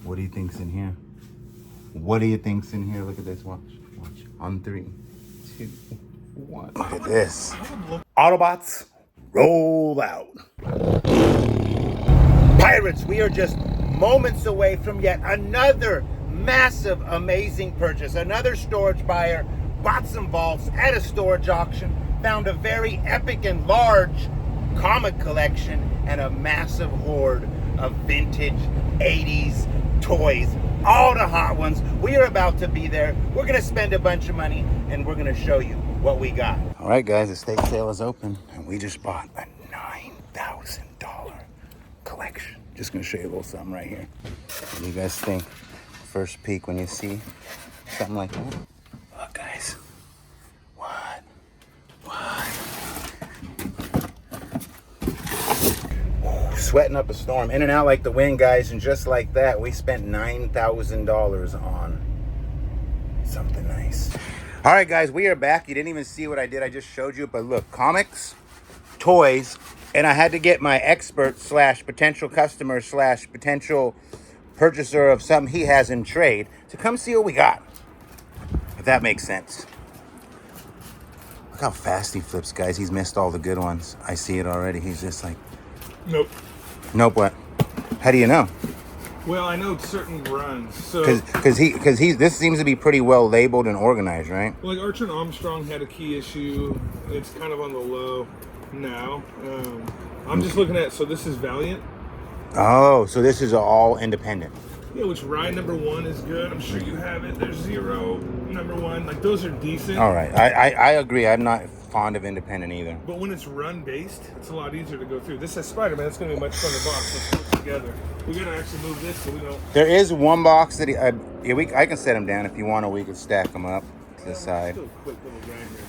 What do you think's in here? What do you think's in here? Look at this. Watch. On 3, 2, 1. Look at this. Autobots, roll out. Pirates, we are just moments away from yet another massive, amazing purchase. Another storage buyer bought some vaults at a storage auction, found a very epic and large comic collection and a massive hoard of vintage 80s toys. All the hot ones. We are about to be there. We're going to spend a bunch of money and we're going to show you what we got. All right, guys, the estate sale is open and we just bought a $9,000 collection. Just going to show you a little something right here. What do you guys think? First peek when you see something like that. Look, guys. What? Sweating up a storm, in and out like the wind, guys, and just like that, we spent $9,000 on something nice. All right, guys, we are back. You didn't even see what I did. I just showed you, but look, comics, toys, and I had to get my expert slash potential customer slash potential purchaser of something he has in trade to come see what we got, if that makes sense. Look how fast he flips, guys. He's missed all the good ones. I see it already. He's just like, nope. Nope, what? How do you know? Well, I know certain runs. So because this seems to be pretty well labeled and organized, right? like Archer and Armstrong had a key issue. It's kind of on the low now. I'm just looking at, so this is Valiant. Oh, so this is all independent. Yeah, which Rye #1 is good. I'm sure you have it. There's Zero #1. Like, those are decent. All right. I agree. I'm not fond of independent either. But when it's run based, it's a lot easier to go through. This is Spider-Man. It's going to be a much funner box. Let's put it together. We got to actually move this so we don't. There is one box that I can set them down if you want, or we could stack them up to the side. Still a quick little guy here.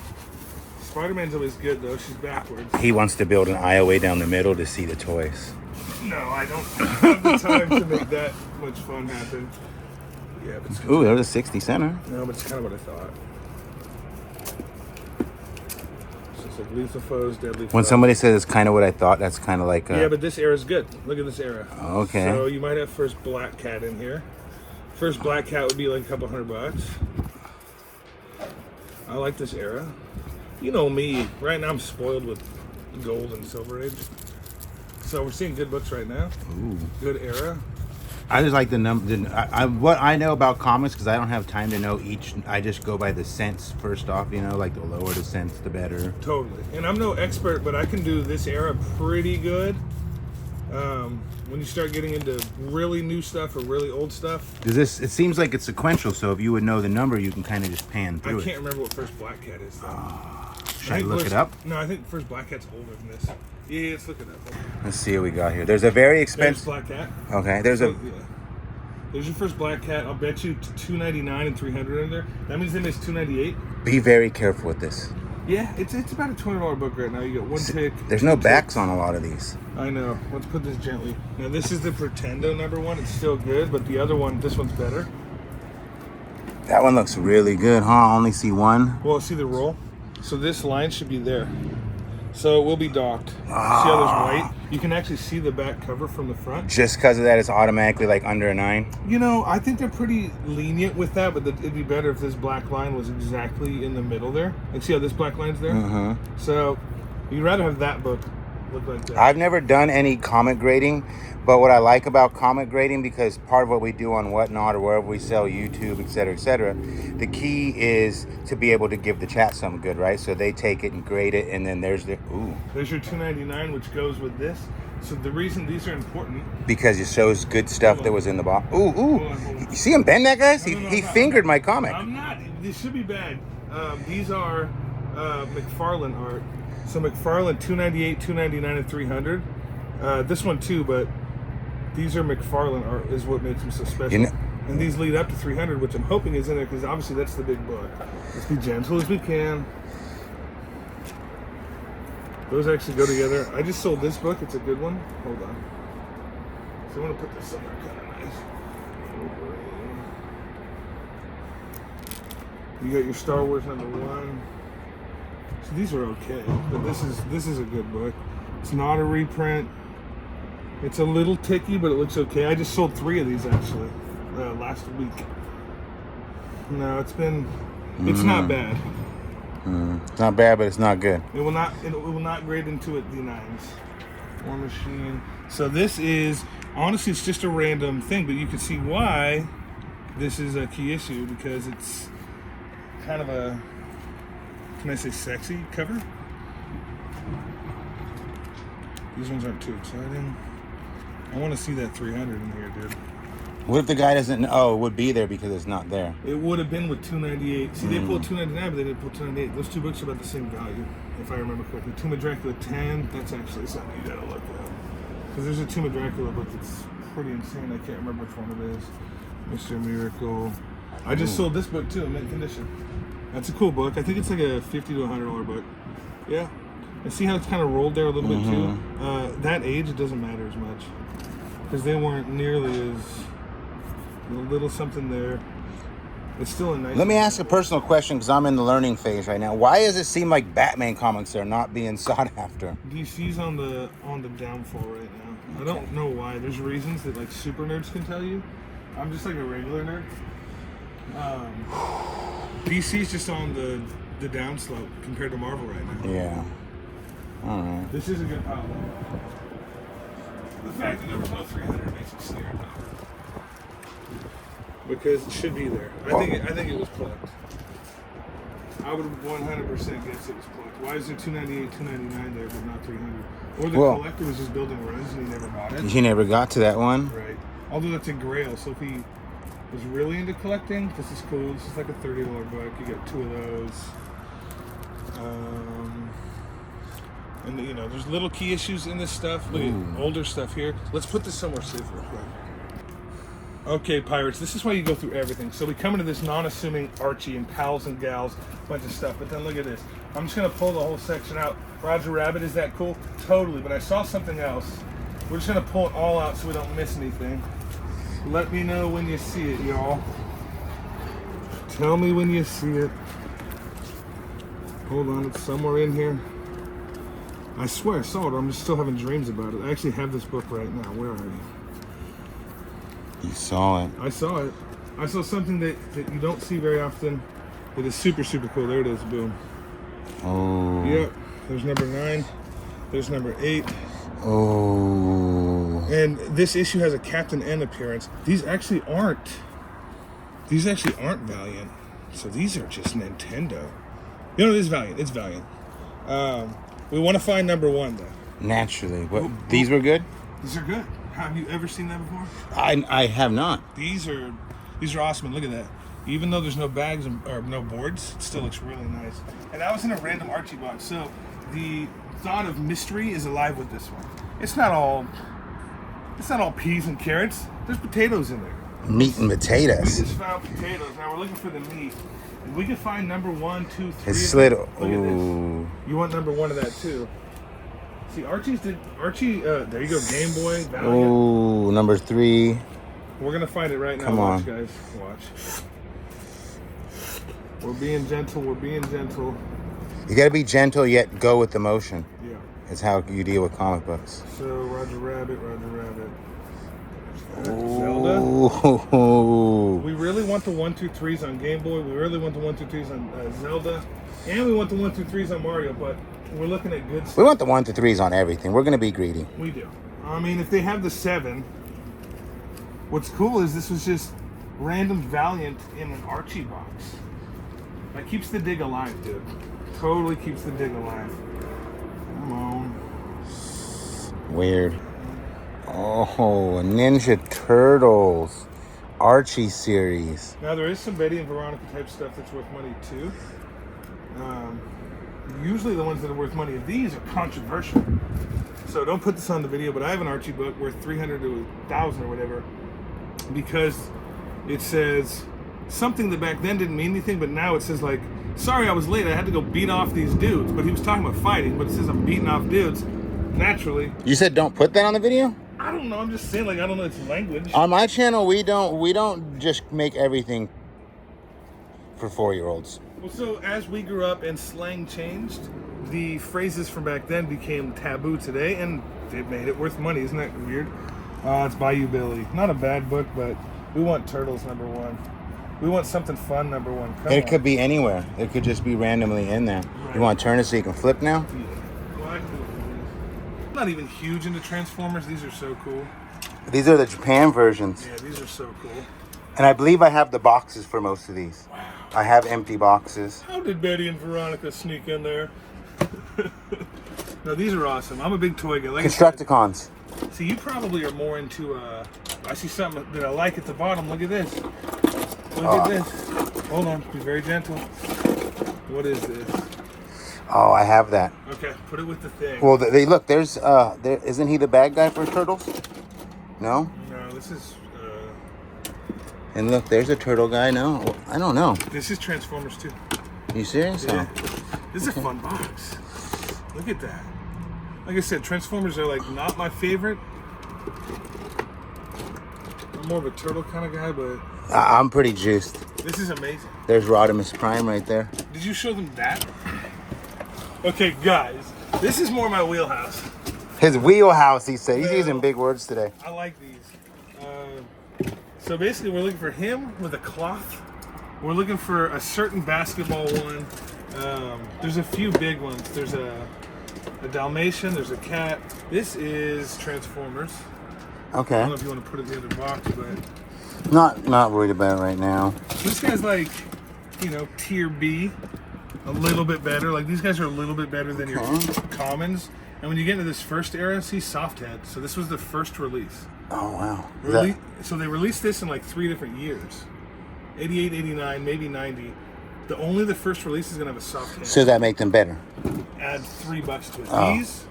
Spider-Man's always good though. She's backwards. He wants to build an aisle way down the middle to see the toys. No, I don't have the time to make that much fun happen. Yeah, but it's Ooh, there's a 60 center. No, but it's kind of what I thought. So it's like Lethal Foes, Deadly Foes. When somebody says it's kind of what I thought, that's kind of like yeah, but this era's good. Look at this era. Okay. So you might have first Black Cat in here. First Black Cat would be like a couple $100. I like this era. You know me. Right now I'm spoiled with gold and silver age. So we're seeing good books right now. Ooh. Good era. I just like the number. What I know about comics, because I don't have time to know each. I just go by the cents first off. You know, like the lower the cents, the better. Totally. And I'm no expert, but I can do this era pretty good. When you start getting into really new stuff or really old stuff. Does this? It seems like it's sequential. So if you would know the number, you can kind of just pan through it. I can't remember what first Black Cat is though. Should I look it up? No, I think first Black Cat's older than this. Yeah, let's look it up. Let's see what we got here. There's a very expensive. There's Black Cat. Okay, there's a. Yeah. There's your first Black Cat. I'll bet you $299 and $300 in there. That means they missed $298. Be very careful with this. Yeah, it's about a $20 book right now. You get one pick. There's no backs on a lot of these. I know. Let's put this gently. Now this is the Pretendo #1. It's still good, but the other one, this one's better. That one looks really good, huh? I only see one. Well, see the roll? So this line should be there. So it will be docked. See how there's white? You can actually see the back cover from the front. Just because of that, it's automatically like under a 9. You know, I think they're pretty lenient with that, but it'd be better if this black line was exactly in the middle there. Like, see how this black line's there? Mm-hmm. So you'd rather have that book look like that. I've never done any comic grading, but what I like about comic grading, because part of what we do on Whatnot or wherever we sell, YouTube, etc., the key is to be able to give the chat something good, right? So they take it and grade it, and then there's the There's your $299, which goes with this. So the reason these are important, because it shows good stuff that was in the box. Hold on. You see him bend that, guys? He fingered my comic. I'm not. This should be bad. These are McFarlane art. So McFarlane $298, $299, and $300. This one too, but these are McFarlane art is what makes them so special. You know, and these lead up to $300, which I'm hoping is in there because obviously that's the big book. Let's be gentle as we can. Those actually go together. I just sold this book. It's a good one. Hold on. So I'm going to put this somewhere kind of nice. You got your Star Wars #1. So these are okay, but this is a good book. It's not a reprint. It's a little ticky, but it looks okay. I just sold 3 of these actually. last week. No, it's not bad. It's not bad, but it's not good. It will not grade into it D9s. War Machine. So this is, honestly, it's just a random thing, but you can see why this is a key issue, because it's kind of a, can I say sexy cover? These ones aren't too exciting. I want to see that 300 in here, dude. What if the guy doesn't? Oh, it would be there because it's not there. It would have been with 298. See, they pulled 299, but they didn't pull 298. Those two books are about the same value, if I remember correctly. Tomb of Dracula 10, that's actually something you gotta look at. Because there's a Tomb of Dracula book that's pretty insane. I can't remember which one it is. Mr. Miracle. I just sold this book too in mint condition. That's a cool book. I think it's like a $50 to $100 book. Yeah. And see how it's kind of rolled there a little bit too? That age, it doesn't matter as much. Because they weren't nearly as... A little something there. It's still a nice... Let me ask a personal question, because I'm in the learning phase right now. Why does it seem like Batman comics are not being sought after? DC's on the downfall right now. I don't know why. There's reasons that like super nerds can tell you. I'm just like a regular nerd. DC's just on the downslope compared to Marvel right now. Yeah. All right. This is a good pile. The fact that there was no 300 makes me scared now. Because it should be there. I think it was plucked. I would 100% guess it was plucked. Why is there 298, 299 there, but not 300? Or the collector was just building runs and he never bought it. He never got to that one. Right. Although that's a grail, so if he was really into collecting, this is cool. This is like a $30 book. You get two of those. And you know, there's little key issues in this stuff. Look at older stuff here. Let's put this somewhere safe real quick. Okay, Pirates, this is why you go through everything. So we come into this non-assuming Archie and pals and gals, bunch of stuff, but then look at this. I'm just gonna pull the whole section out. Roger Rabbit, is that cool? Totally, but I saw something else. We're just gonna pull it all out so we don't miss anything. Let me know when you see it, y'all. Tell me when you see it. Hold on, it's somewhere in here. I swear I saw it, I'm just still having dreams about it. I actually have this book right now. Where are you? You saw it. I saw it. I saw something that you don't see very often that is super, super cool. There it is. Boom. Oh. Yep. There's number 9. There's number 8. Oh. And this issue has a Captain N appearance. These actually aren't Valiant. So these are just Nintendo. You know, it is Valiant. It's Valiant. We want to find number 1 though. Naturally. What? These were good? These are good. Have you ever seen that before? I have not. These are awesome. And look at that. Even though there's no bags or no boards, it still looks really nice. And that was in a random Archie box. So the thought of mystery is alive with this one. It's not all peas and carrots. There's potatoes in there. Meat and potatoes. We just found potatoes. Now we're looking for the meat. If we can find number 1, 2, 3. It's slid. Look at this. You want number 1 of that too. See, there you go, Game Boy, Valiant. Oh, number 3. We're gonna find it right now. Come Watch, on. guys. Watch. We're being gentle. You gotta be gentle yet go with the motion. Yeah. It's how you deal with comic books. So, Roger Rabbit. Zelda. Ooh. We really want the 1, 2, 3s on Game Boy. We really want the 1, 2, 3s on Zelda. And we want the 1, 2, 3s on Mario, but we're looking at good stuff. We want the 1 to 3s on everything. We're gonna be greedy. We do. I mean, if they have the 7, what's cool is this was just random Valiant in an Archie box. That keeps the dig alive, dude. Totally keeps the dig alive. Come on. Weird. Oh, Ninja Turtles. Archie series. Now, there is some Betty and Veronica type stuff that's worth money, too. Usually the ones that are worth money of these are controversial. So don't put this on the video, but I have an Archie book worth $300 to $1,000 or whatever, because it says something that back then didn't mean anything, but now it says like, sorry I was late, I had to go beat off these dudes. But he was talking about fighting, but it says I'm beating off dudes. Naturally. You said don't put that on the video? I don't know, I'm just saying, like, I don't know its language. On my channel, we don't just make everything for 4-year-olds. Well, so as we grew up and slang changed, the phrases from back then became taboo today, and it made it worth money. Isn't that weird? It's Bayou Billy. Not a bad book, but We want turtles number one. We want something fun number one. Come It on. could be anywhere. It could just be randomly in there. Right. You want to turn it so you can flip now? Yeah. Well, I'm not even huge into Transformers. These are so cool. These are the Japan versions. Yeah, these are so cool. And I believe I have the boxes for most of these. Wow. I have empty boxes. How did Betty and Veronica sneak in there? No, these are awesome. I'm a big toy guy. Like Constructicons. See, you probably are more into, I see something that I like at the bottom. Look at this. Look at this. Hold on. Be very gentle. What is this? Oh, I have that. Okay, put it with the thing. Well, they look. There's isn't he the bad guy for Turtles? No. No, this is, And look, there's a turtle guy. No, I don't know. this is Transformers too. You serious? Yeah. Oh. This is a fun box. Look at that. Like I said, Transformers are like not my favorite. I'm more of a turtle kind of guy, but I'm pretty juiced. this is amazing. There's Rodimus Prime right there. Did you show them that? Okay, guys, this is more my wheelhouse. His wheelhouse, he said. He's Well, using big words today. I like these. So basically, we're looking for him with a cloth. We're looking for a certain basketball one. There's a few big ones. There's a Dalmatian. There's a cat. This is Transformers. I don't Okay. know if you want to put it in the other box, but Not worried about it right now. this guy's like, tier B. A little bit better. Like these guys are a little bit better than your commons. And when you get into this first era, see Softhead. So this was the first release. Oh wow. Is that- So they released this in like 3 different years. 88, 89, maybe 90. Only the first release is gonna have a soft head. so that make them better. Add $3 to it. Oh. These,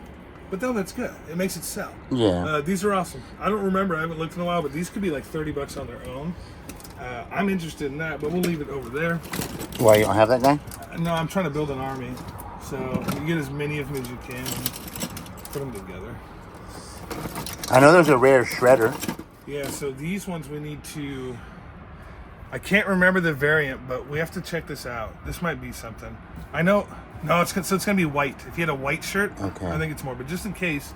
but no, that's good. It makes it sell. Yeah. These are awesome. I don't remember. I haven't looked in a while, but these could be like $30 on their own. I'm interested in that, but we'll leave it over there. Why you don't have that guy? No, I'm trying to build an army, so you get as many of them as you can and put them together. I know there's a rare shredder. Yeah, so these ones we need to. I can't remember the variant, but we have to check this out. This might be something. I know. No, it's gonna be white. If you had a white shirt, Okay. I think it's more. But just in case,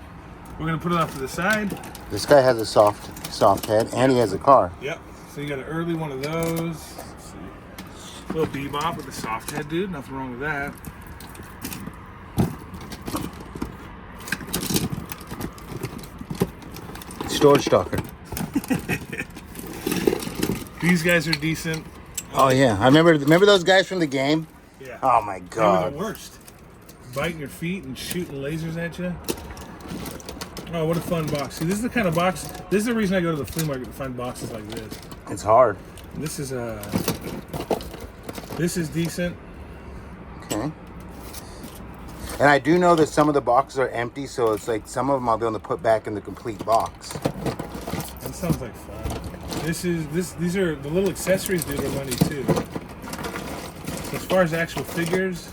we're gonna put it off to the side. This guy has a soft head, and he has a car. Yep. So you got an early one of those. Let's see. Little Bebop with a soft head, dude. Nothing wrong with that. Storage stalker. These guys are decent. Oh yeah, I remember those guys from the game. Yeah. Oh my They were god. the worst. Biting your feet and shooting lasers at you. Oh, what a fun box. See, this is the kind of box, this is the reason I go to the flea market to find boxes like this. It's hard. This is decent. Okay. And I do know that some of the boxes are empty, so it's like some of them I'll be able to put back in the complete box. That sounds like fun. These are, the little accessories, dude, are money too. As far as actual figures,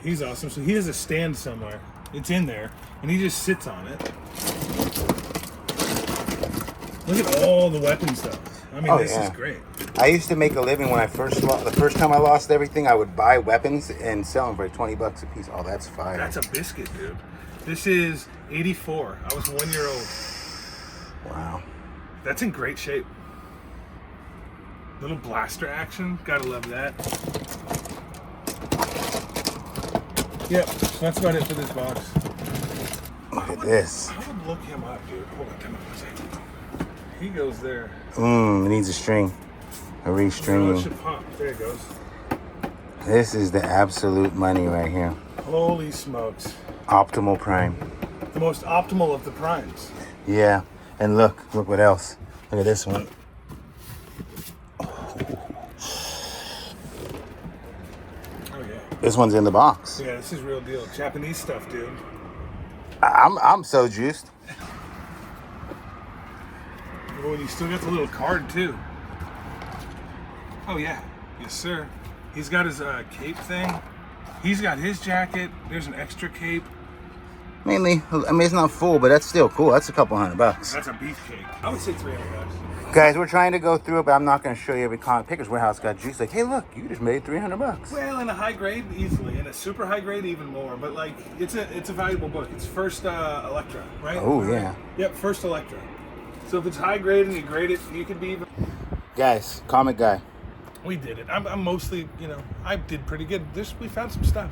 he's awesome. So he has a stand somewhere. It's in there, and he just sits on it. Look at all the weapon stuff. I mean, this is great. I used to make a living when I the first time I lost everything, I would buy weapons and sell them for like $20 a piece. Oh, that's fire. That's a biscuit, dude. This is 84. I was 1 year old. Wow. That's in great shape. Little blaster action. Gotta love that. Yep, so that's about it for this box. Look at this. I would look him up, dude. Hold on, come on. He goes there. It needs a string. A So it restringing. should pop. There it goes. This is the absolute money right here. Holy smokes. Optimal Prime. The most optimal of the primes. Yeah. And look what else. Look at this one. Oh, yeah. This one's in the box. Yeah, this is real deal. Japanese stuff, dude. I'm so juiced. Oh, and you still got the little card, too. Oh, yeah. Yes, sir. He's got his cape thing. He's got his jacket. There's an extra cape. Mainly, I mean, it's not full, but that's still cool. That's a couple $100. That's a beefcake. I would say $300. Guys, we're trying to go through it, but I'm not going to show you every comic. Pickers Warehouse got juice. Like, hey, look, you just made $300. Well, in a high grade, easily. In a super high grade, even more. But like, it's a valuable book. It's first Electra, right? Oh, yeah. Yep, first Electra. So if it's high grade and you grade it, you could be even. Guys, comic guy. We did it. I'm mostly, I did pretty good. We found some stuff.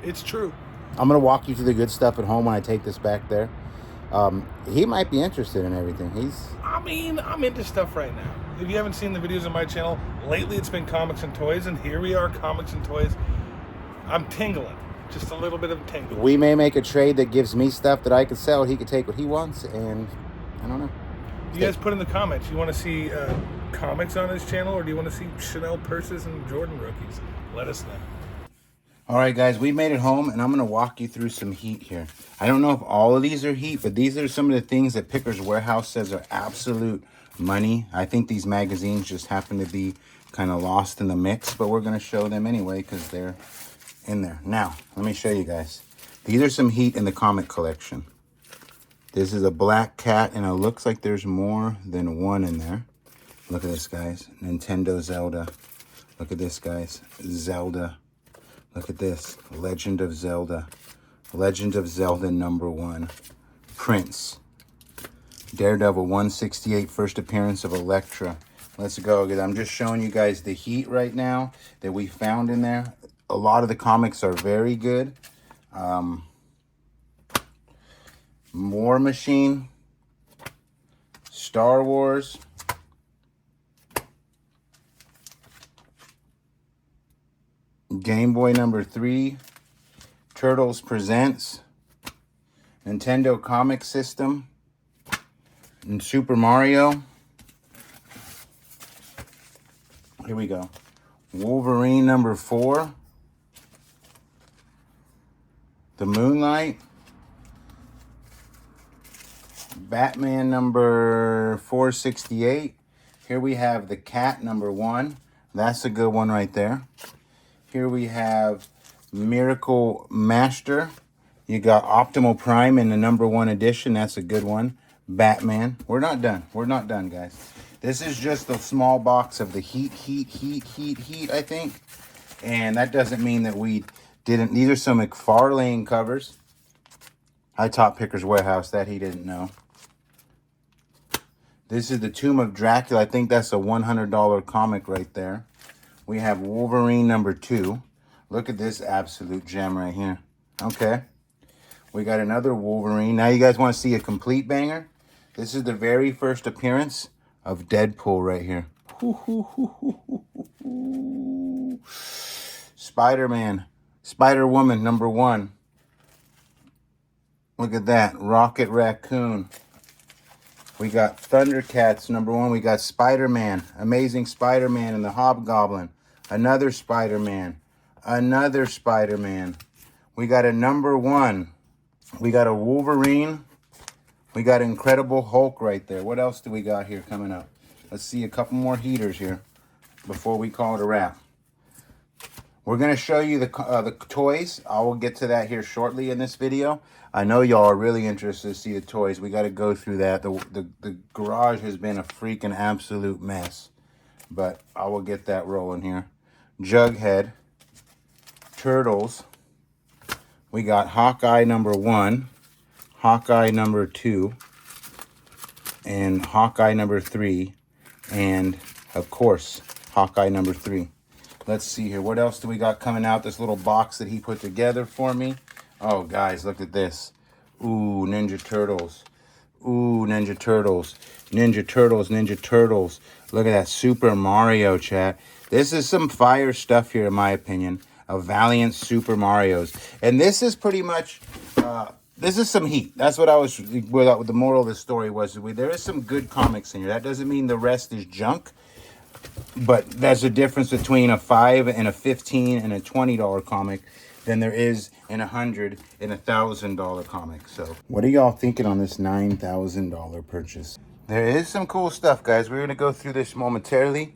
It's true. I'm gonna walk you through the good stuff at home when I take this back there. He might be interested in everything. I'm into stuff right now. If you haven't seen the videos on my channel, lately it's been comics and toys, and here we are, comics and toys. I'm tingling. Just a little bit of tingle. We may make a trade that gives me stuff that I could sell. He could take what he wants, and I don't know. You guys put in the comments. You want to see comics on his channel, or do you want to see Chanel purses and Jordan rookies? Let us know. All right, guys, we made it home, and I'm going to walk you through some heat here. I don't know if all of these are heat, but these are some of the things that Pickers Warehouse says are absolute money. I think these magazines just happen to be kind of lost in the mix, but we're going to show them anyway because they're in there. Now, let me show you guys. These are some heat in the comic collection. This is a black cat, and it looks like there's more than one in there. Look at this, guys. Nintendo Zelda. Look at this, guys. Zelda. Look at this. Legend of Zelda. Legend of Zelda #1. Prince. Daredevil 168, first appearance of Elektra. Let's go. I'm just showing you guys the heat right now that we found in there. A lot of the comics are very good. War Machine. Star Wars. Game Boy #3, Turtles Presents, Nintendo Comic System, and Super Mario. Here we go. Wolverine #4, The Moonlight, Batman #468. Here we have the Cat #1. That's a good one right there. Here we have Miracle Master. You got Optimal Prime in the #1 edition. That's a good one. Batman. We're not done. We're not done, guys. This is just a small box of the heat, I think. And that doesn't mean that we didn't. These are some McFarlane covers. I taught Pickers Warehouse that he didn't know. This is the Tomb of Dracula. I think that's a $100 comic right there. We have Wolverine #2. Look at this absolute gem right here. Okay. We got another Wolverine. Now you guys want to see a complete banger? This is the very first appearance of Deadpool right here. Spider-Man. Spider-Woman #1. Look at that. Rocket Raccoon. We got Thundercats #1. We got Spider-Man. Amazing Spider-Man and the Hobgoblin. Another Spider-Man. Another Spider-Man. We got a #1. We got a Wolverine. We got Incredible Hulk right there. What else do we got here coming up? Let's see a couple more heaters here before we call it a wrap. We're going to show you the toys. I will get to that here shortly in this video. I know y'all are really interested to see the toys. We got to go through that. The garage has been a freaking absolute mess. But I will get that rolling here. Jughead. Turtles. We got Hawkeye #1. Hawkeye #2. And Hawkeye #3. And, of course, Hawkeye #3. Let's see here. What else do we got coming out? This little box that he put together for me. Oh, guys, look at this. Ooh, Ninja Turtles. Ooh, Ninja Turtles. Ninja Turtles, Ninja Turtles. Look at that Super Mario, chat. This is some fire stuff here, in my opinion. A Valiant Super Marios. And this is pretty much... this is some heat. That's what I was... What the moral of the story was. There is some good comics in here. That doesn't mean the rest is junk. But there's a difference between a $5 and a $15 and a $20 comic than there is in a $100 and a $1,000 comic. So what are y'all thinking on this $9,000 purchase? There is some cool stuff, guys. We're going to go through this momentarily.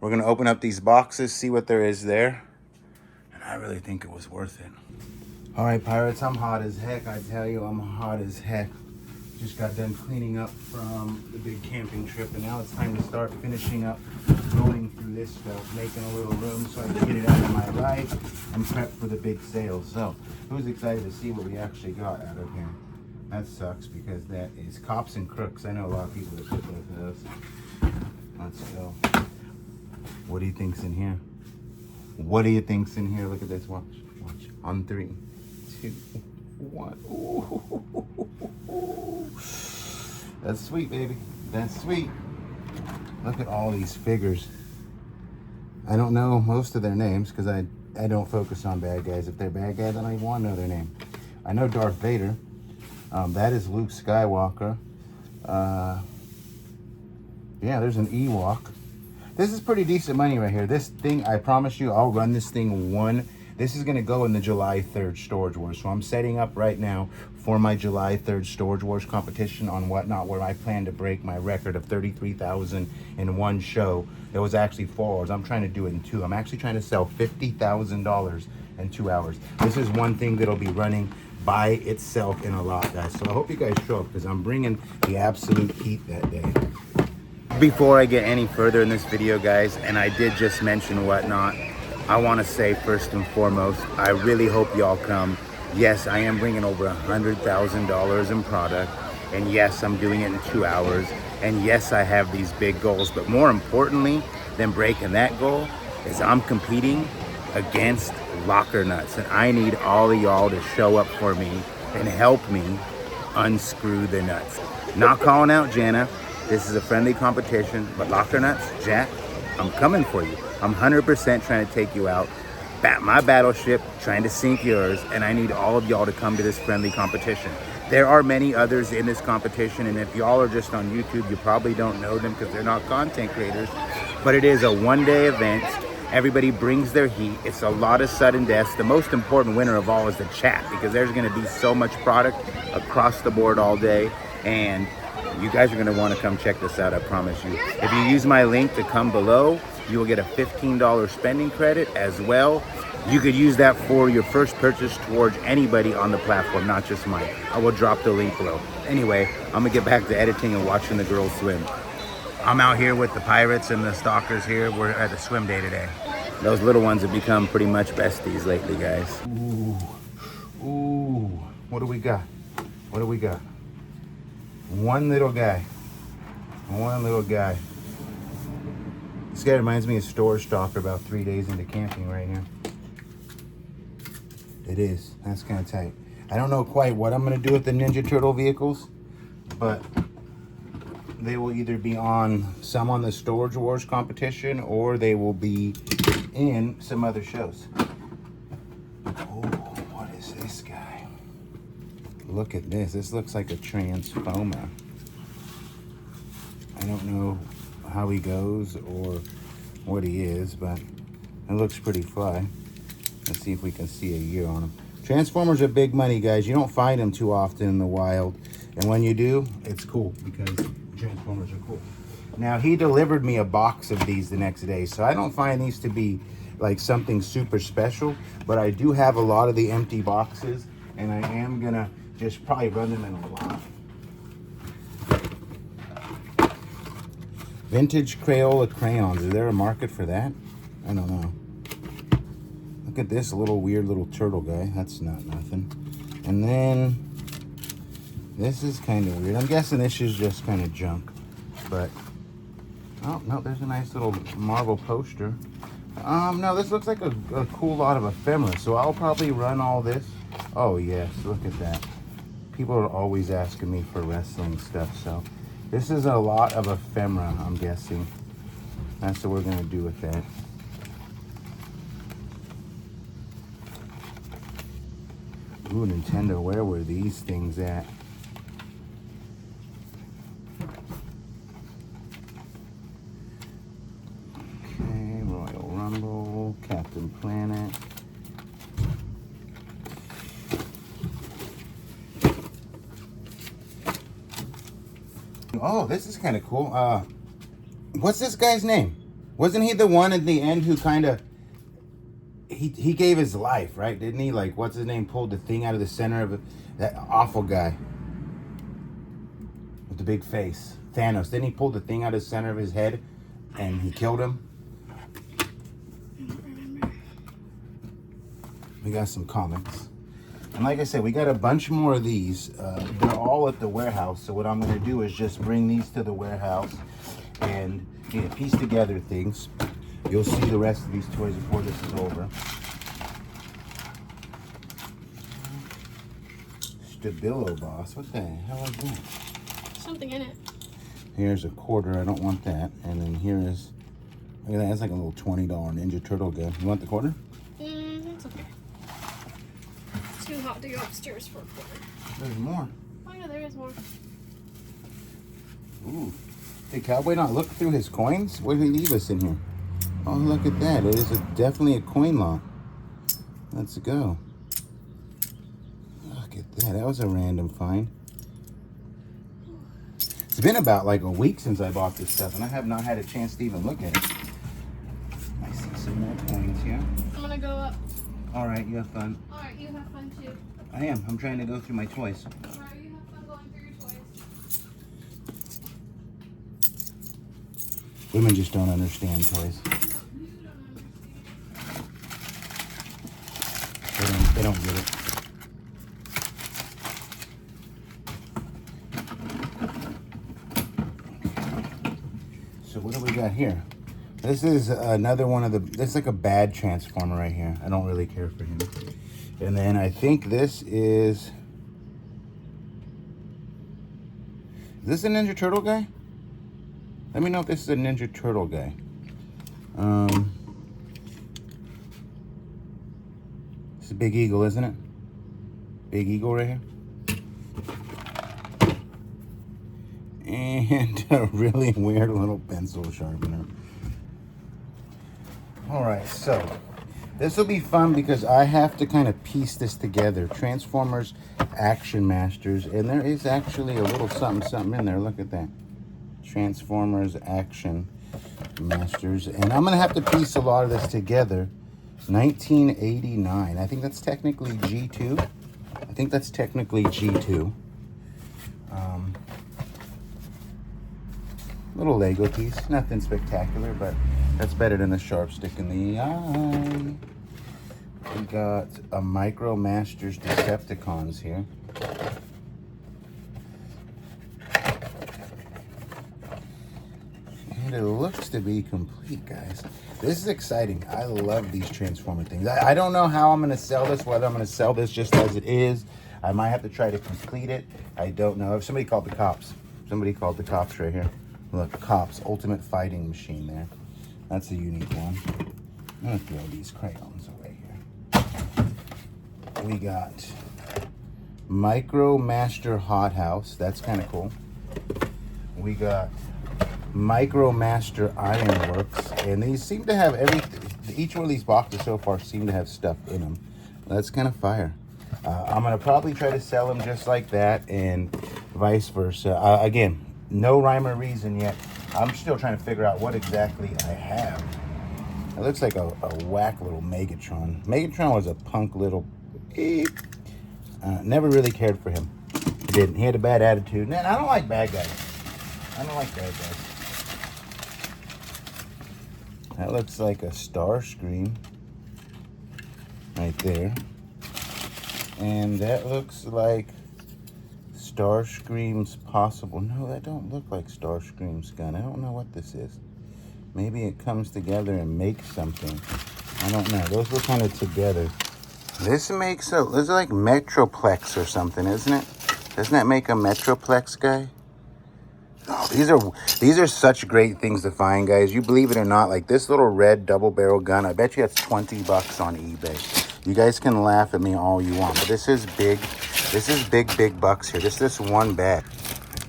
We're going to open up these boxes, see what there is there. And I really think it was worth it. All right, Pirates, I'm hot as heck. I tell you, I'm hot as heck. Just got done cleaning up from the big camping trip, and now it's time to start finishing up going through this stuff, making a little room so I can get it out of my life and prep for the big sale. So, who's excited to see what we actually got out of here? That sucks because that is cops and crooks. I know a lot of people that put those. Let's go. What do you think's in here? What do you think's in here? Look at this. Watch. Watch. On 3, 2, 1. Ooh. That's sweet, baby. That's sweet. Look at all these figures. I don't know most of their names because I don't focus on bad guys. If they're bad guys, I don't even want to know their name. I know Darth Vader. That is Luke Skywalker. Yeah, there's an Ewok. This is pretty decent money right here. This thing, I promise you, I'll run this thing this is going to go in the July 3rd Storage Wars. So I'm setting up right now for my July 3rd Storage Wars competition on Whatnot, where I plan to break my record of 33,000 in one show. It was actually 4 hours. I'm trying to do it in 2. I'm actually trying to sell $50,000 in 2 hours. This is one thing that'll be running by itself in a lot, guys. So I hope you guys show up because I'm bringing the absolute heat that day. Before I get any further in this video, guys, and I did just mention Whatnot, I want to say first and foremost, I really hope y'all come. Yes, I am bringing over $100,000 in product, and yes, I'm doing it in 2 hours, and yes, I have these big goals, but more importantly than breaking that goal is I'm competing against locker nuts, and I need all of y'all to show up for me and help me unscrew the nuts. Not calling out Jana. This is a friendly competition, but locker nuts, Jack, I'm coming for you. I'm 100% trying to take you out. My battleship, trying to sink yours, and I need all of y'all to come to this friendly competition. There are many others in this competition, and if y'all are just on YouTube, you probably don't know them because they're not content creators, but it is a one-day event. Everybody brings their heat. It's a lot of sudden deaths. The most important winner of all is the chat because there's going to be so much product across the board all day, and you guys are going to want to come check this out, I promise you. If you use my link to come below, you will get a $15 spending credit as well. You could use that for your first purchase towards anybody on the platform, not just mine. I will drop the link below. Anyway, I'm gonna get back to editing and watching the girls swim. I'm out here with the pirates and the stalkers here. We're at the swim day today. Those little ones have become pretty much besties lately, guys. Ooh, what do we got? What do we got? One little guy. This guy reminds me of Storage Stalker about 3 days into camping right here. It is. That's kind of tight. I don't know quite what I'm going to do with the Ninja Turtle vehicles, but they will either be on some on the Storage Wars competition or they will be in some other shows. Oh, what is this guy? Look at this. This looks like a Transformer. I don't know how he goes or what he is, but it looks pretty fly. Let's see if we can see a year on him. Transformers are big money, guys. You don't find them too often in the wild, and when you do, it's cool because Transformers are cool. Now, he delivered me a box of these the next day, so I don't find these to be like something super special, but I do have a lot of the empty boxes, and I am gonna just probably run them in a lot. Vintage Crayola crayons. Is there a market for that? I don't know. Look at this little weird little turtle guy. That's not nothing. And then this is kind of weird. I'm guessing this is just kind of junk. But oh no, there's a nice little Marvel poster. No, this looks like a cool lot of ephemera. So I'll probably run all this. Oh yes, look at that. People are always asking me for wrestling stuff, so this is a lot of ephemera, I'm guessing. That's what we're gonna do with that. Ooh, Nintendo, where were these things at? Okay, Royal Rumble, Captain Planet. Oh, this is kind of cool. What's this guy's name? Wasn't he the one at the end who kind of he gave his life, right? Didn't he? Like, what's his name? Pulled the thing out of the center of it. That awful guy with the big face, Thanos. Didn't he pull the thing out of the center of his head and he killed him? We got some comics. And like I said, we got a bunch more of these. They're all at the warehouse. So what I'm going to do is just bring these to the warehouse and piece together things. You'll see the rest of these toys before this is over. Stabilo Boss. What the hell is that? Something in it. Here's a quarter. I don't want that. And then here is, look at that. That's like a little $20 Ninja Turtle gun. You want the quarter? It's okay. It's too hot to go upstairs for a quarter. There's more. Oh yeah, there is more. Ooh. Did Cowboy not look through his coins? What did he leave us in here? Oh, look at that. It is definitely a coin lot. Let's go. Look at that. That was a random find. It's been about like a week since I bought this stuff, and I have not had a chance to even look at it. I see some more coins here. I'm gonna go up. All right, you have fun. Alright, you have fun too. I am. I'm trying to go through my toys. Alright, you have fun going through your toys. Women just don't understand toys. You don't understand. They don't get it. So what do we got here? This is another one of the, this is like a bad Transformer right here. I don't really care for him. And then I think this is this a Ninja Turtle guy? Let me know if this is a Ninja Turtle guy. This is Big Eagle, isn't it? Big Eagle right here. And a really weird little pencil sharpener. All right, so this will be fun because I have to kind of piece this together. Transformers Action Masters, and there is actually a little something in there. Look at that. Transformers Action Masters, and I'm gonna have to piece a lot of this together. 1989. I think that's technically G2. I think that's technically G2. Little Lego piece, nothing spectacular, but that's better than a sharp stick in the eye. We got a Micro Masters Decepticons here. And it looks to be complete, guys. This is exciting. I love these Transformer things. I don't know how I'm going to sell this, whether I'm going to sell this just as it is. I might have to try to complete it. I don't know. If somebody called the cops. Somebody called the cops right here. Look, Cops Ultimate Fighting Machine there. That's a unique one. I'm going to throw these crayons away here. We got Micro Master Hot House. That's kind of cool. We got Micro Master Ironworks. And these seem to have each one of these boxes so far seem to have stuff in them. That's kind of fire. I'm going to probably try to sell them just like that and vice versa. Again, no rhyme or reason yet. I'm still trying to figure out what exactly I have. It looks like a whack little Megatron. Megatron was a punk little beep. Never really cared for him. He didn't. He had a bad attitude. Man, I don't like bad guys. I don't like bad guys. That looks like a Starscream right there. And that looks like Starscream's possible. No, that don't look like Starscream's gun. I don't know what this is. Maybe it comes together and makes something. I don't know. Those look kind of together. This makes a, this is like Metroplex or something, isn't it? Doesn't that make a Metroplex guy? Oh, these are such great things to find, guys. You believe it or not, like this little red double barrel gun, I bet you that's 20 bucks on eBay. You guys can laugh at me all you want, but this is big. This is big bucks here. This one bag.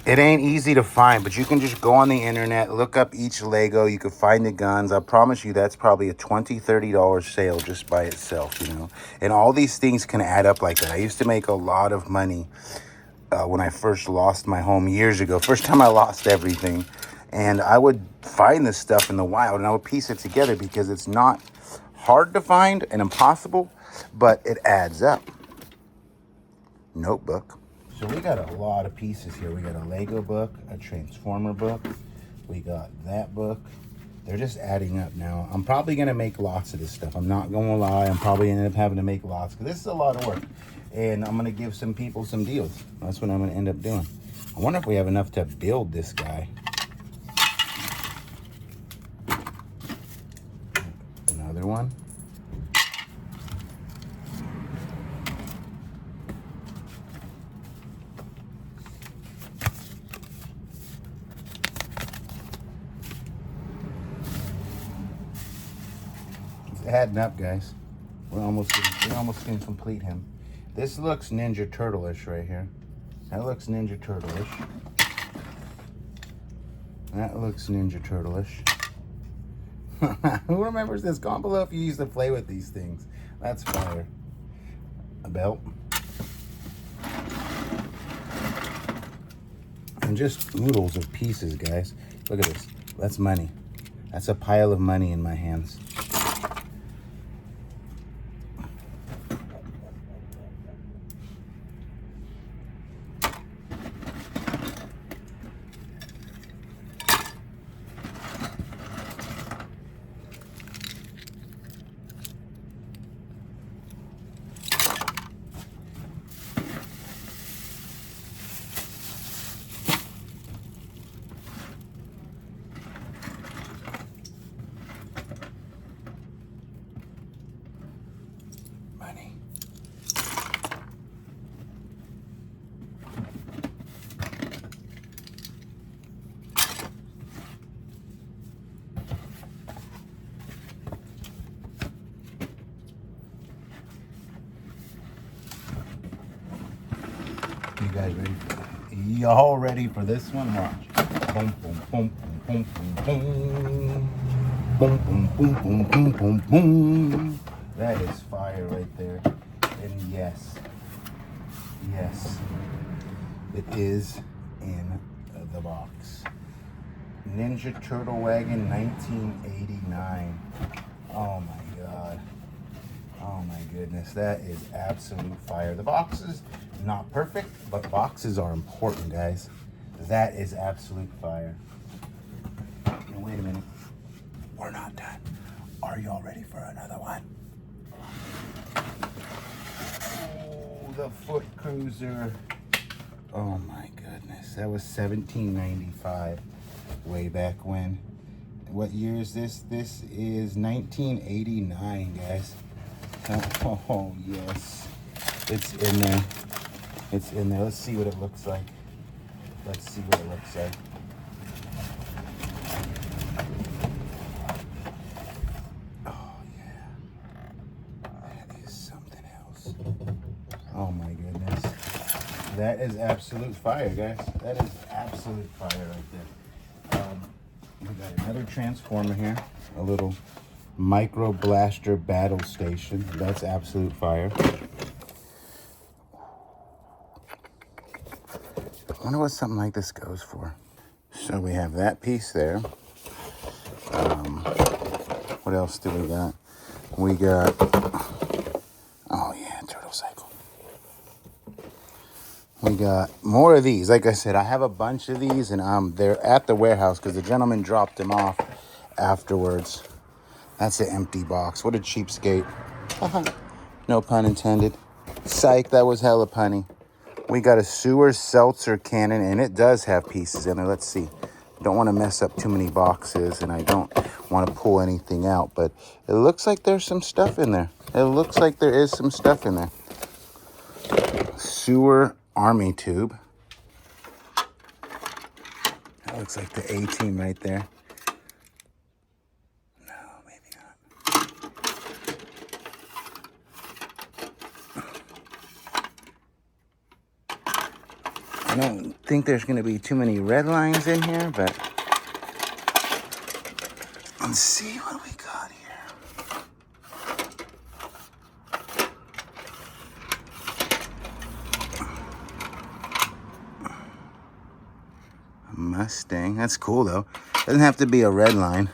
It ain't easy to find, but you can just go on the internet, look up each Lego. You can find the guns. I promise you that's probably a $20, $30 sale just by itself, you know. And all these things can add up like that. I used to make a lot of money when I first lost my home years ago. First time I lost everything. And I would find this stuff in the wild and I would piece it together because it's not hard to find and impossible, but it adds up. Notebook. So we got a lot of pieces here. We got a Lego book, a Transformer book. We got that book. They're just adding up now. I'm probably gonna make lots of this stuff. I'm not gonna lie. I'm probably gonna end up having to make lots because this is a lot of work. And I'm gonna give some people some deals. That's what I'm gonna end up doing. I wonder if we have enough to build this guy. Another one. It's adding up, guys. We're almost gonna complete him. This looks Ninja Turtle-ish right here. That looks Ninja Turtle-ish. That looks Ninja Turtle-ish. Who remembers this? Comment below if you used to play with these things. That's fire. A belt. And just oodles of pieces, guys. Look at this. That's money. That's a pile of money in my hands. Money. You guys ready? Y'all ready for this one? Watch. Boom, boom, boom, boom, boom, boom, boom, boom, boom, boom, boom, boom, boom. That is fire right there. And yes, it is in the box. Ninja Turtle Wagon 1989. Oh my God. Oh my goodness, that is absolute fire. The box is not perfect, but boxes are important, guys. That is absolute fire. Now, wait a minute. We're not done. Are y'all ready for another one? Oh, the Foot Cruiser. Oh my goodness, that was $17.95 way back when. What year is this? This is 1989, guys. Oh yes, it's in there. It's in there. Let's see what it looks like. Let's see what it looks like. Oh yeah, that is something else. Oh my goodness, that is absolute fire, guys. That is absolute fire right there. We got another transformer here, a little micro blaster battle station. That's absolute fire. I wonder what something like this goes for. So we have that piece there. What else do we got? We got, oh yeah, turtle cycle. We got more of these. Like I said, I have a bunch of these, and they're at the warehouse because the gentleman dropped them off afterwards. That's an empty box. What a cheapskate. No pun intended. Psych, that was hella punny. We got a sewer seltzer cannon, and it does have pieces in there. Let's see. Don't want to mess up too many boxes, and I don't want to pull anything out, but it looks like there's some stuff in there. It looks like there is some stuff in there. Sewer army tube. That looks like the A-team right there. I don't think there's going to be too many red lines in here, but let's see what we got here. A Mustang. That's cool, though. Doesn't have to be a red line.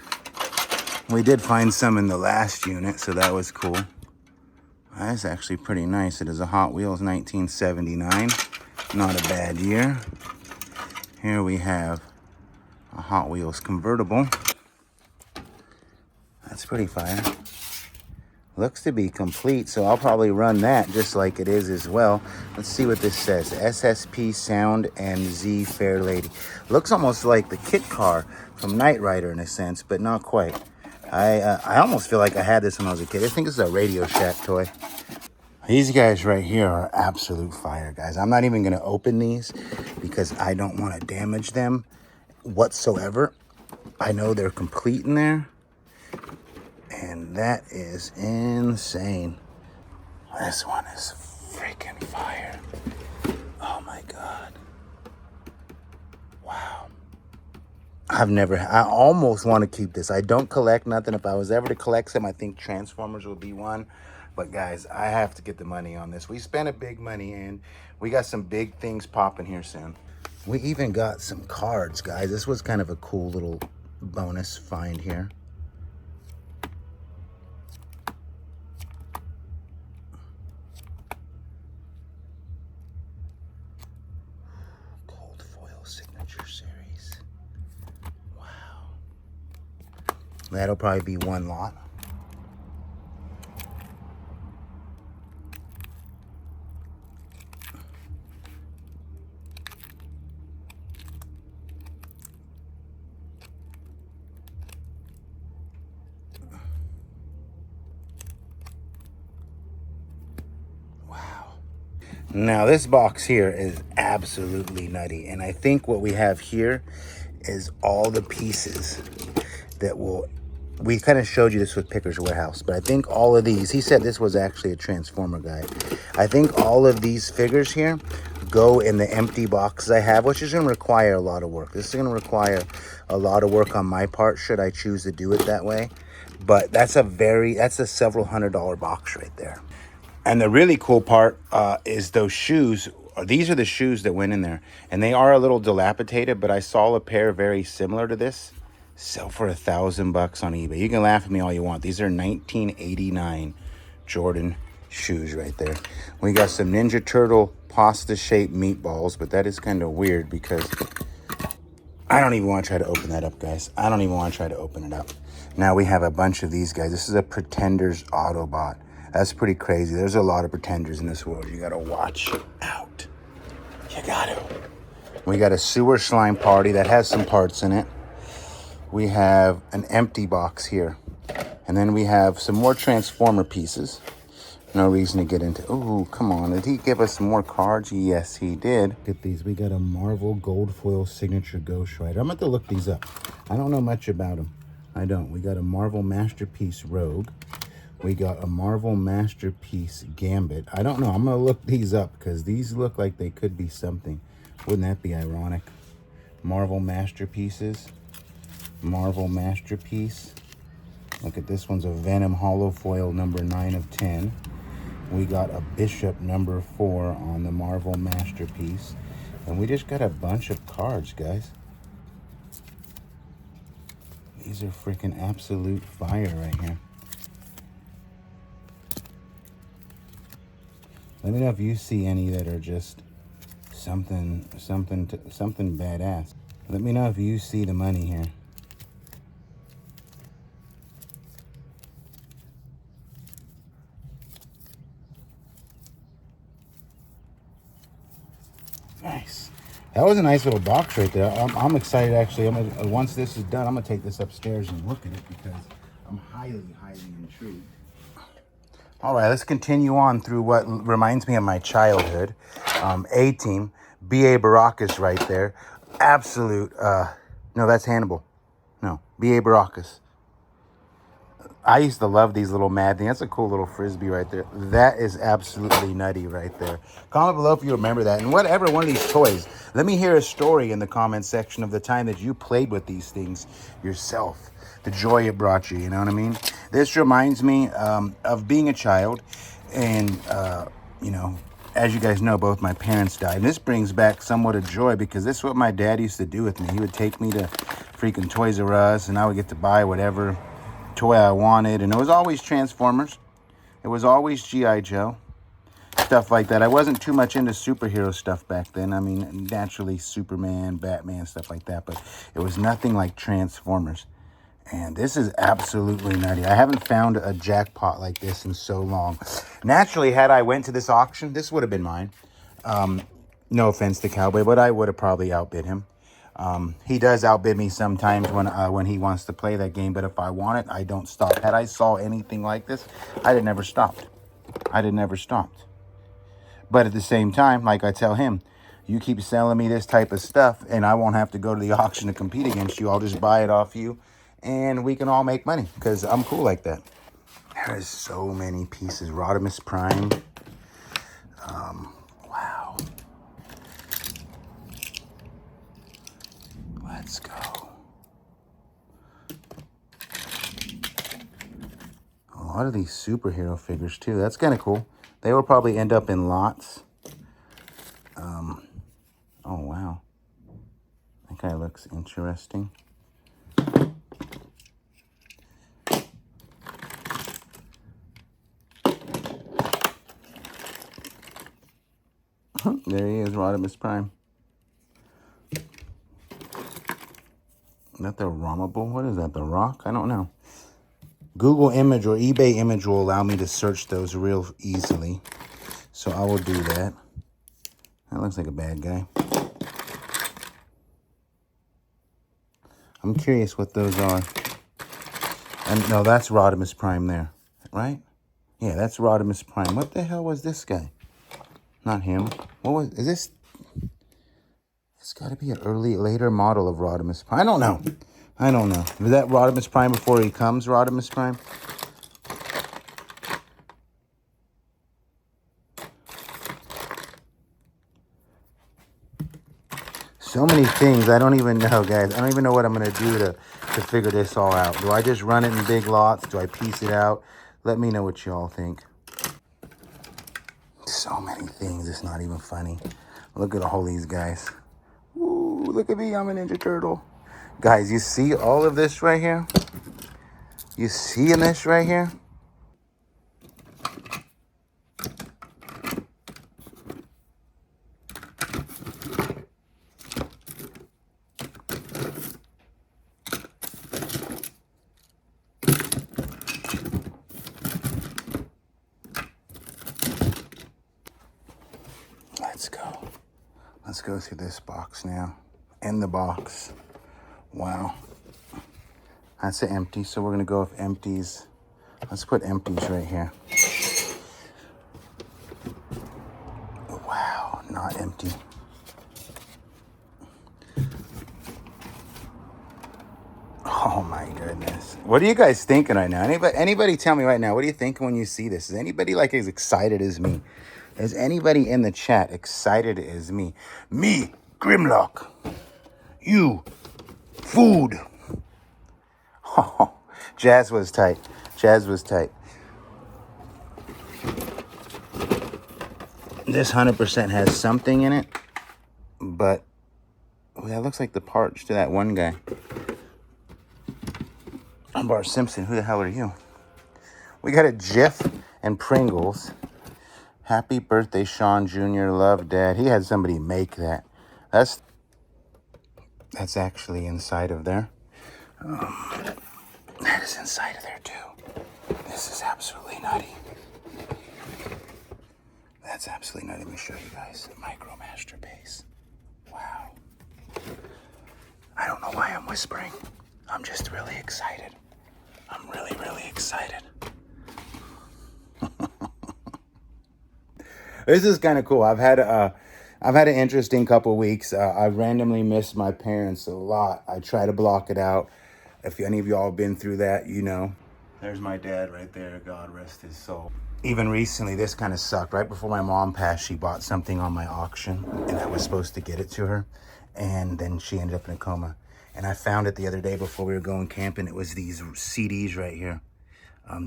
We did find some in the last unit, so that was cool. That's actually pretty nice. It is a Hot Wheels 1979. Not a bad year. Here we have a Hot Wheels convertible. That's pretty fire. Looks to be complete, so I'll probably run that just like it is as well. Let's see what this says. SSP Sound and Z Fair Lady. Looks almost like the kit car from Knight Rider in a sense, but not quite. I almost feel like I had this when I was a kid. I think this is a Radio Shack toy. These guys right here are absolute fire, guys. I'm not even going to open these because I don't want to damage them whatsoever. I know they're complete in there. And that is insane. This one is freaking fire. Oh my God. Wow. I almost want to keep this. I don't collect nothing. If I was ever to collect some, I think Transformers would be one. But guys, I have to get the money on this. We spent a big money and we got some big things popping here soon. We even got some cards, guys. This was kind of a cool little bonus find here. That'll probably be one lot. Wow. Now this box here is absolutely nutty. And I think what we have here is all the pieces that will... We kind of showed you this with Picker's Warehouse, but I think all of these, he said this was actually a Transformer guide. I think all of these figures here go in the empty boxes I have, which is going to require a lot of work. This is going to require a lot of work on my part, should I choose to do it that way. But that's a several $100 box right there. And the really cool part is those shoes. These are the shoes that went in there, and they are a little dilapidated, but I saw a pair very similar to this sell for $1,000 on eBay. You can laugh at me all you want. These are 1989 Jordan shoes right there. We got some Ninja Turtle pasta shaped meatballs, but that is kind of weird because I don't even want to try to open that up, guys. I don't even want to try to open it up. Now we have a bunch of these guys. This is a Pretenders Autobot. That's pretty crazy. There's a lot of Pretenders in this world. You got to watch out. You got to. We got a Sewer Slime Party that has some parts in it. We have an empty box here. And then we have some more Transformer pieces. No reason to get into... Oh, come on. Did he give us some more cards? Yes, he did. Look at these. We got a Marvel Gold Foil Signature Ghost Rider. I'm going to have to look these up. I don't know much about them. I don't. We got a Marvel Masterpiece Rogue. We got a Marvel Masterpiece Gambit. I don't know. I'm going to look these up because these look like they could be something. Wouldn't that be ironic? Marvel Masterpieces. Marvel Masterpiece. Look at this one's a Venom Hollow Foil number 9 of 10. We got a Bishop number 4 on the Marvel Masterpiece. And we just got a bunch of cards, guys. These are freaking absolute fire right here. Let me know if you see any that are just something badass. Let me know if you see the money here. Nice. That was a nice little box right there. I'm excited, actually. Once this is done, I'm going to take this upstairs and look at it because I'm highly, highly intrigued. All right, let's continue on through what reminds me of my childhood. A-Team. B.A. Baracus right there. Absolute. No, that's Hannibal. No, B.A. Baracus. I used to love these little mad things. That's a cool little frisbee right there. That is absolutely nutty right there. Comment below if you remember that. And whatever one of these toys, let me hear a story in the comment section of the time that you played with these things yourself. The joy it brought you, you know what I mean? This reminds me of being a child. And, you know, as you guys know, both my parents died. And this brings back somewhat of joy because this is what my dad used to do with me. He would take me to freaking Toys R Us and I would get to buy whatever toy I wanted, and it was always Transformers. It was always G.I. Joe, stuff like that. I wasn't too much into superhero stuff back then. I mean, naturally Superman, Batman, stuff like that, but it was nothing like Transformers. And this is absolutely nutty. I haven't found a jackpot like this in so long. Naturally, had I went to this auction, this would have been mine. No offense to Cowboy, but I would have probably outbid him. He does outbid me sometimes when he wants to play that game. But if I want it, I don't stop. Had I saw anything like this, I'd have never stopped. I'd have never stopped. But at the same time, like I tell him, you keep selling me this type of stuff and I won't have to go to the auction to compete against you. I'll just buy it off you and we can all make money because I'm cool like that. There's so many pieces. Rodimus Prime. Wow. Let's go. A lot of these superhero figures too. That's kind of cool. They will probably end up in lots. Oh, wow. That guy looks interesting. There he is, Rodimus Prime. Is that the Romable? What is that, the Rock? I don't know. Google image or eBay image will allow me to search those real easily. So I will do that. That looks like a bad guy. I'm curious what those are. And no, that's Rodimus Prime there, right? Yeah, that's Rodimus Prime. What the hell was this guy? Not him. Is this? It's got to be an later model of Rodimus Prime. I don't know. Is that Rodimus Prime before he comes Rodimus Prime? So many things. I don't even know, guys. I don't even know what I'm going to do to figure this all out. Do I just run it in big lots? Do I piece it out? Let me know what y'all think. So many things. It's not even funny. Look at all these guys. Ooh, look at me. I'm a Ninja Turtle. Guys, you see all of this right here? You see this right here? Let's go through this box now. In the box. Wow. That's an empty, so we're going to go with empties. Let's put empties right here. Wow, not empty. Oh my goodness. What are you guys thinking right now? Anybody tell me right now, what are you thinking when you see this? Is anybody like as excited as me? Is anybody in the chat excited as me? Me, Grimlock. You, food. Oh, Jazz was tight. Jazz was tight. This 100% has something in it, but that looks like the parts to that one guy. I'm Bart Simpson. Who the hell are you? We got a Jif and Pringles. Happy birthday, Sean Jr. Love, Dad. He had somebody make that. That's actually inside of there. That is inside of there, too. This is absolutely nutty. That's absolutely nutty. Let me show you guys. Micromaster base. Wow. I don't know why I'm whispering. I'm just really excited. I'm really, really excited. This is kind of cool. I've had an interesting couple weeks. I randomly missed my parents a lot. I try to block it out. If any of y'all have been through that, you know. There's my dad right there. God rest his soul. Even recently, this kind of sucked. Right before my mom passed, she bought something on my auction, and I was supposed to get it to her. And then she ended up in a coma. And I found it the other day before we were going camping. It was these CDs right here.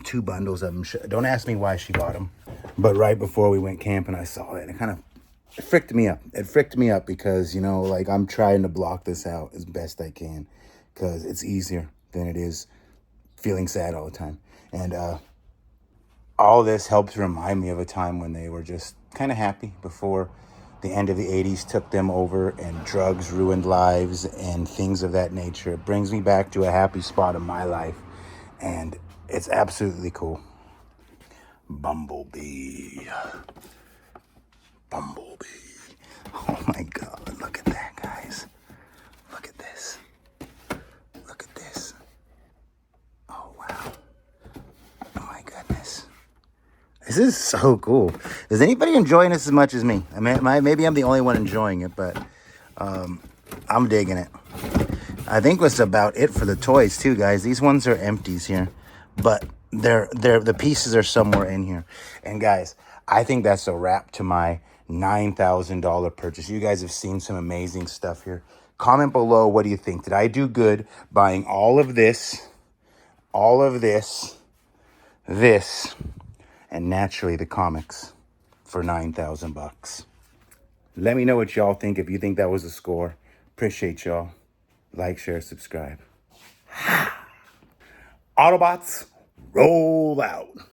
2 bundles of them. Don't ask me why she bought them. But right before we went camping, I saw it. And it kind of fricked me up. It fricked me up because, you know, like I'm trying to block this out as best I can. Because it's easier than it is feeling sad all the time. And all this helps remind me of a time when they were just kind of happy before The end of the 80s took them over, and drugs ruined lives and things of that nature. It brings me back to a happy spot in my life, and it's absolutely cool. Bumblebee. Bumblebee. Oh my God, look at that, guys. Look at this. Look at this. Oh, wow. Oh my goodness. This is so cool. Is anybody enjoying this as much as me? I mean, maybe I'm the only one enjoying it, but I'm digging it. I think that's about it for the toys too, guys. These ones are empties here, but the pieces are somewhere in here. And guys, I think that's a wrap to my $9,000 purchase. You guys have seen some amazing stuff here. Comment below, what do you think? Did I do good buying all of this, this, and naturally the comics for $9,000? Let me know what y'all think. If you think that was a score, appreciate y'all. Like, share, subscribe. Autobots, roll out.